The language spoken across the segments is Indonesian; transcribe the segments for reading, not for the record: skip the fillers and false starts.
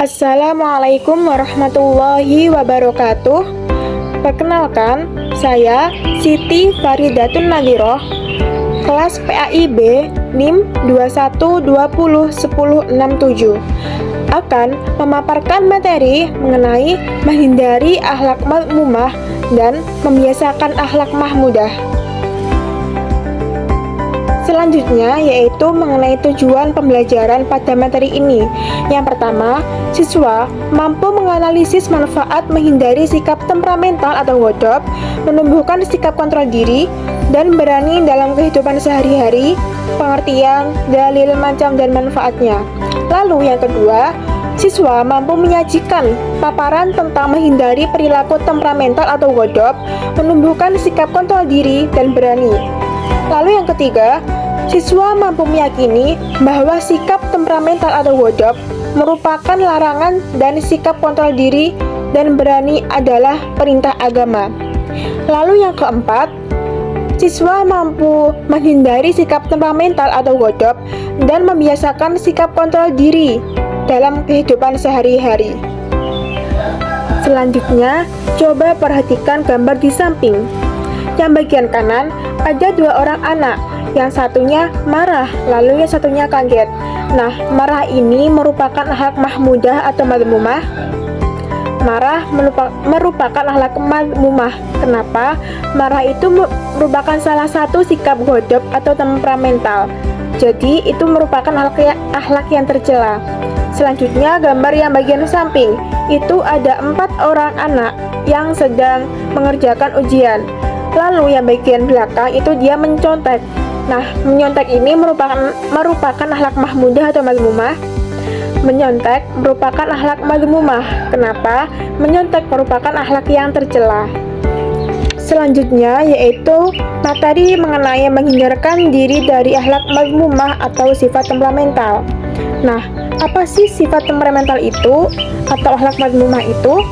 Assalamualaikum warahmatullahi wabarakatuh. Perkenalkan, saya Siti Faridatun Nadhiroh, kelas PAIB NIM 21201067, akan memaparkan materi mengenai menghindari akhlak madmumah dan membiasakan akhlak mahmudah. Selanjutnya yaitu mengenai tujuan pembelajaran pada materi ini. Yang pertama, siswa mampu menganalisis manfaat menghindari sikap temperamental atau godop, menumbuhkan sikap kontrol diri, dan berani dalam kehidupan sehari-hari, pengertian, dalil, macam, dan manfaatnya. Lalu yang kedua, siswa mampu menyajikan paparan tentang menghindari perilaku temperamental atau godop, menumbuhkan sikap kontrol diri, dan berani. Lalu yang ketiga, siswa mampu meyakini bahwa sikap temperamental atau godop merupakan larangan dan sikap kontrol diri dan berani adalah perintah agama. Lalu yang keempat, siswa mampu menghindari sikap temperamental atau godop dan membiasakan sikap kontrol diri dalam kehidupan sehari-hari. Selanjutnya, coba perhatikan gambar di samping. Yang bagian kanan ada dua orang anak, yang satunya marah, lalu yang satunya kaget. Nah, marah ini merupakan akhlak mahmudah atau madmumah? Marah merupakan akhlak madmumah. Kenapa? Marah itu merupakan salah satu sikap godop atau temperamental. Jadi, itu merupakan akhlak yang tercela. Selanjutnya, gambar yang bagian samping. Itu ada 4 orang anak yang sedang mengerjakan ujian. Lalu yang bagian belakang itu dia mencontek. Nah, menyontek ini merupakan akhlak mahmudah atau madmumah? Menyontek merupakan akhlak madmumah. Kenapa? Menyontek merupakan akhlak yang tercela. Selanjutnya yaitu materi mengenai menghindarkan diri dari akhlak madmumah atau sifat temperamental. Nah, apa sih sifat temperamental itu atau akhlak madmumah itu?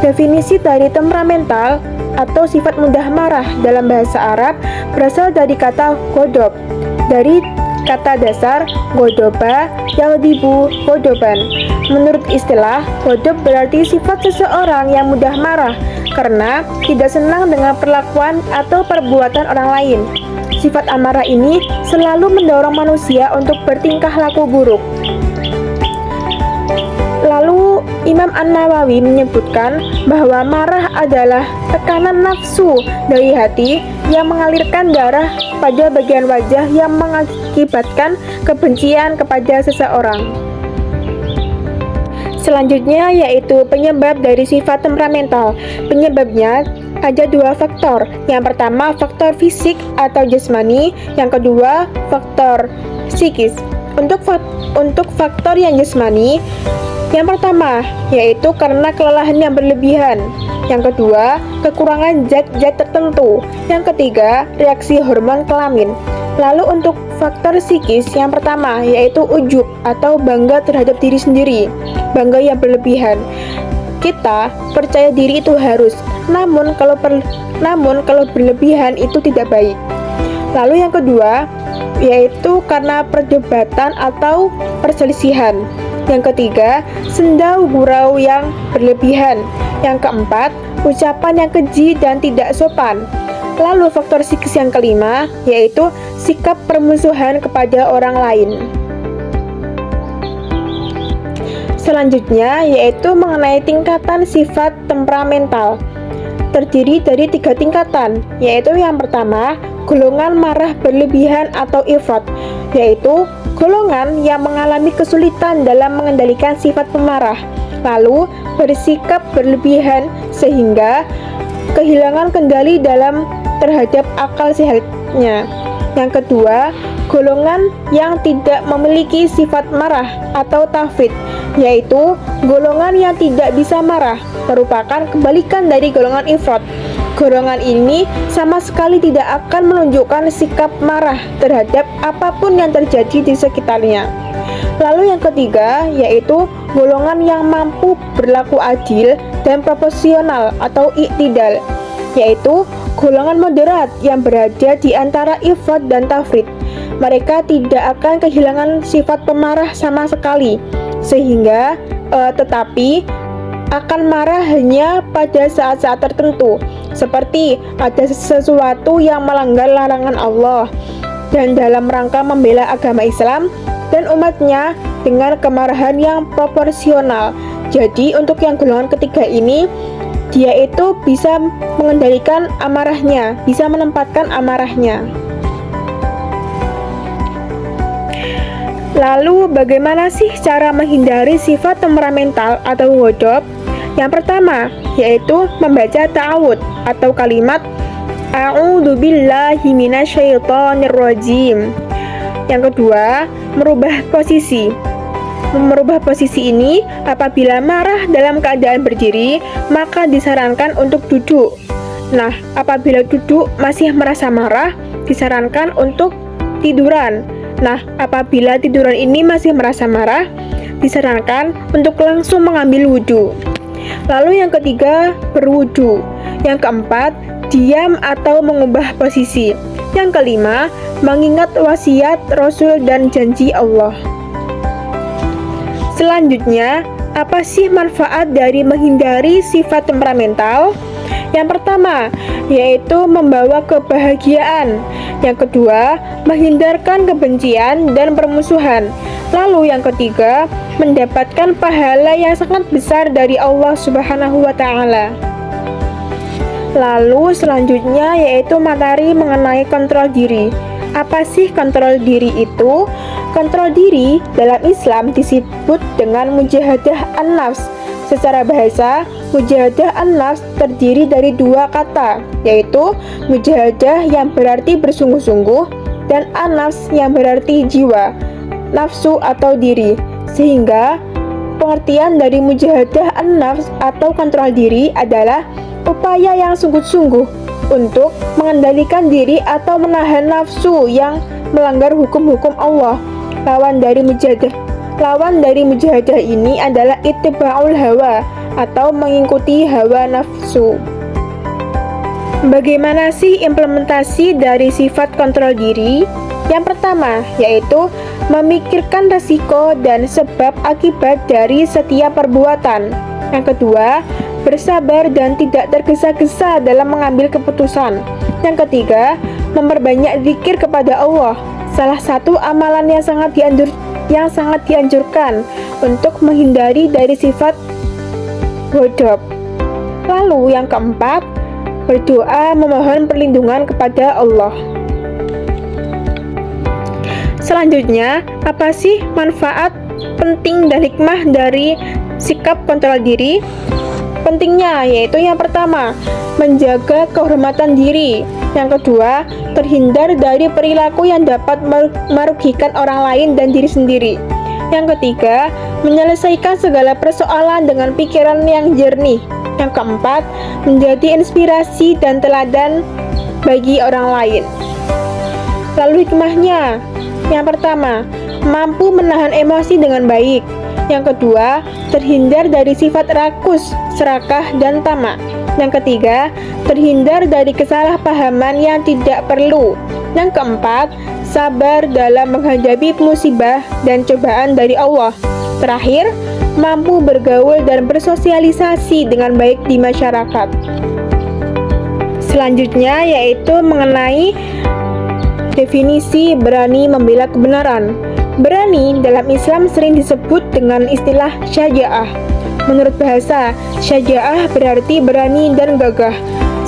Definisi dari temperamental atau sifat mudah marah dalam bahasa Arab berasal dari kata godop, dari kata dasar godoba, yaldibu, godoban. Menurut istilah, godop berarti sifat seseorang yang mudah marah karena tidak senang dengan perlakuan atau perbuatan orang lain. Sifat amarah ini selalu mendorong manusia untuk bertingkah laku buruk. Lalu Imam An-Nawawi menyebutkan bahwa marah adalah tekanan nafsu dari hati yang mengalirkan darah pada bagian wajah yang mengakibatkan kebencian kepada seseorang. Selanjutnya yaitu penyebab dari sifat temperamental. Penyebabnya ada 2 faktor. Yang pertama faktor fisik atau jasmani, yang kedua faktor psikis. Untuk faktor yang jasmani, yang pertama yaitu karena kelelahan yang berlebihan, yang kedua kekurangan zat-zat tertentu, yang ketiga reaksi hormon kelamin. Lalu untuk faktor psikis, yang pertama yaitu ujub atau bangga terhadap diri sendiri, bangga yang berlebihan. Kita percaya diri itu harus, namun kalau berlebihan itu tidak baik. Lalu yang kedua yaitu karena perdebatan atau perselisihan. Yang ketiga, sendau gurau yang berlebihan. Yang keempat, ucapan yang keji dan tidak sopan. Lalu faktor psikis yang kelima yaitu sikap permusuhan kepada orang lain. Selanjutnya yaitu mengenai tingkatan sifat temperamental. Terdiri dari 3 tingkatan, yaitu yang pertama, golongan marah berlebihan atau ifrat, yaitu golongan yang mengalami kesulitan dalam mengendalikan sifat pemarah, lalu bersikap berlebihan sehingga kehilangan kendali terhadap akal sehatnya. Yang kedua, golongan yang tidak memiliki sifat marah atau tafrid, yaitu golongan yang tidak bisa marah, merupakan kebalikan dari golongan ifrat. Golongan ini sama sekali tidak akan menunjukkan sikap marah terhadap apapun yang terjadi di sekitarnya. Lalu yang ketiga yaitu golongan yang mampu berlaku adil dan proporsional atau iktidal, yaitu golongan moderat yang berada di antara ifrat dan tafrid. Mereka tidak akan kehilangan sifat pemarah sama sekali, sehingga tetapi akan marah hanya pada saat-saat tertentu, seperti ada sesuatu yang melanggar larangan Allah dan dalam rangka membela agama Islam dan umatnya dengan kemarahan yang proporsional. Jadi untuk yang golongan ketiga ini, dia itu bisa mengendalikan amarahnya, bisa menempatkan amarahnya. Lalu bagaimana sih cara menghindari sifat temperamental atau ghadab? Yang pertama, yaitu membaca ta'awud atau kalimat A'udzubillahi minasyaitonirrajim. Yang kedua, merubah posisi. Merubah posisi ini apabila marah dalam keadaan berdiri, maka disarankan untuk duduk. Nah, apabila duduk masih merasa marah, disarankan untuk tiduran. Nah, apabila tiduran ini masih merasa marah, disarankan untuk langsung mengambil wudhu. Lalu yang ketiga, berwudhu. Yang keempat, diam atau mengubah posisi. Yang kelima, mengingat wasiat Rasul dan janji Allah. Selanjutnya, apa sih manfaat dari menghindari sifat temperamental? Yang pertama, yaitu membawa kebahagiaan. Yang kedua, menghindarkan kebencian dan permusuhan. Lalu yang ketiga, mendapatkan pahala yang sangat besar dari Allah Subhanahu wa Ta'ala. Lalu selanjutnya yaitu materi mengenai kontrol diri. Apa sih kontrol diri itu? Kontrol diri dalam Islam disebut dengan mujahadah an-nafs. Secara bahasa, mujahadah an-nafs terdiri dari dua kata, yaitu mujahadah yang berarti bersungguh-sungguh dan an-nafs yang berarti jiwa, nafsu atau diri. Sehingga pengertian dari mujahadah an-nafs atau kontrol diri adalah upaya yang sungguh-sungguh untuk mengendalikan diri atau menahan nafsu yang melanggar hukum-hukum Allah. Lawan dari mujahadah ini adalah ittiba'ul hawa atau mengikuti hawa nafsu. Bagaimana sih implementasi dari sifat kontrol diri? Yang pertama, yaitu memikirkan resiko dan sebab akibat dari setiap perbuatan. Yang kedua, bersabar dan tidak tergesa-gesa dalam mengambil keputusan. Yang ketiga, memperbanyak zikir kepada Allah. Salah satu amalan yang sangat dianjurkan untuk menghindari dari sifat ghadab. Lalu yang keempat, berdoa memohon perlindungan kepada Allah. Selanjutnya, apa sih manfaat penting dan hikmah dari sikap kontrol diri? Pentingnya yaitu yang pertama, menjaga kehormatan diri. Yang kedua, terhindar dari perilaku yang dapat merugikan orang lain dan diri sendiri. Yang ketiga, menyelesaikan segala persoalan dengan pikiran yang jernih. Yang keempat, menjadi inspirasi dan teladan bagi orang lain. Lalu hikmahnya, yang pertama, mampu menahan emosi dengan baik. Yang kedua, terhindar dari sifat rakus, serakah, dan tamak. Yang ketiga, terhindar dari kesalahpahaman yang tidak perlu. Yang keempat, sabar dalam menghadapi musibah dan cobaan dari Allah. Terakhir, mampu bergaul dan bersosialisasi dengan baik di masyarakat. Selanjutnya yaitu mengenai definisi berani membela kebenaran. Berani dalam Islam sering disebut dengan istilah syaja'ah. Menurut bahasa, syaja'ah berarti berani dan gagah.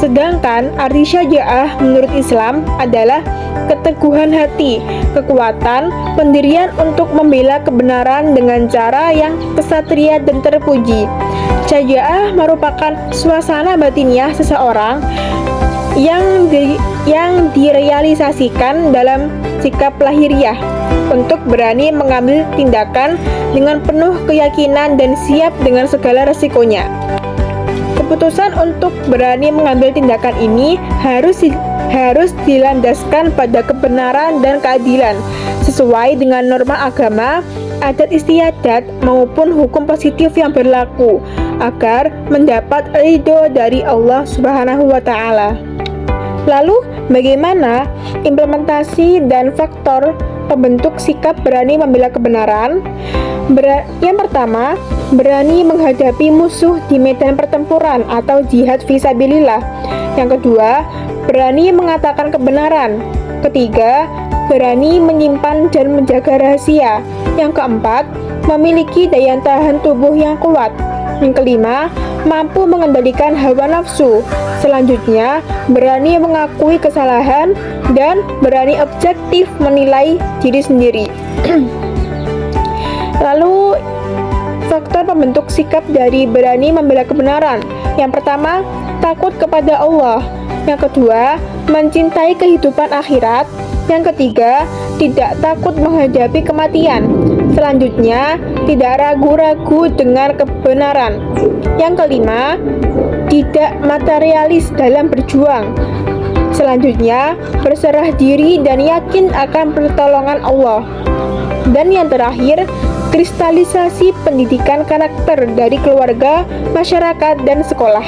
Sedangkan arti syaja'ah menurut Islam adalah keteguhan hati, kekuatan, pendirian untuk membela kebenaran dengan cara yang kesatria dan terpuji. Syaja'ah merupakan suasana batiniah seseorang yang direalisasikan dalam sikap lahiriah untuk berani mengambil tindakan dengan penuh keyakinan dan siap dengan segala resikonya. Keputusan untuk berani mengambil tindakan ini harus dilandaskan pada kebenaran dan keadilan sesuai dengan norma agama, adat istiadat maupun hukum positif yang berlaku agar mendapat ridho dari Allah Subhanahu wa Ta'ala. Lalu, bagaimana implementasi dan faktor pembentuk sikap berani membela kebenaran. Yang pertama, berani menghadapi musuh di medan pertempuran atau jihad fisabilillah. Yang kedua, berani mengatakan kebenaran. Ketiga, berani menyimpan dan menjaga rahasia. Yang keempat, memiliki daya tahan tubuh yang kuat. Yang kelima, mampu mengendalikan hawa nafsu. Selanjutnya, berani mengakui kesalahan dan berani objektif menilai diri sendiri. Lalu, faktor pembentuk sikap dari berani membela kebenaran. Yang pertama, takut kepada Allah. Yang kedua, mencintai kehidupan akhirat. Yang ketiga, tidak takut menghadapi kematian. Selanjutnya, tidak ragu-ragu dengan kebenaran. Yang kelima, tidak materialis dalam berjuang. Selanjutnya, berserah diri dan yakin akan pertolongan Allah. Dan yang terakhir, kristalisasi pendidikan karakter dari keluarga, masyarakat, dan sekolah.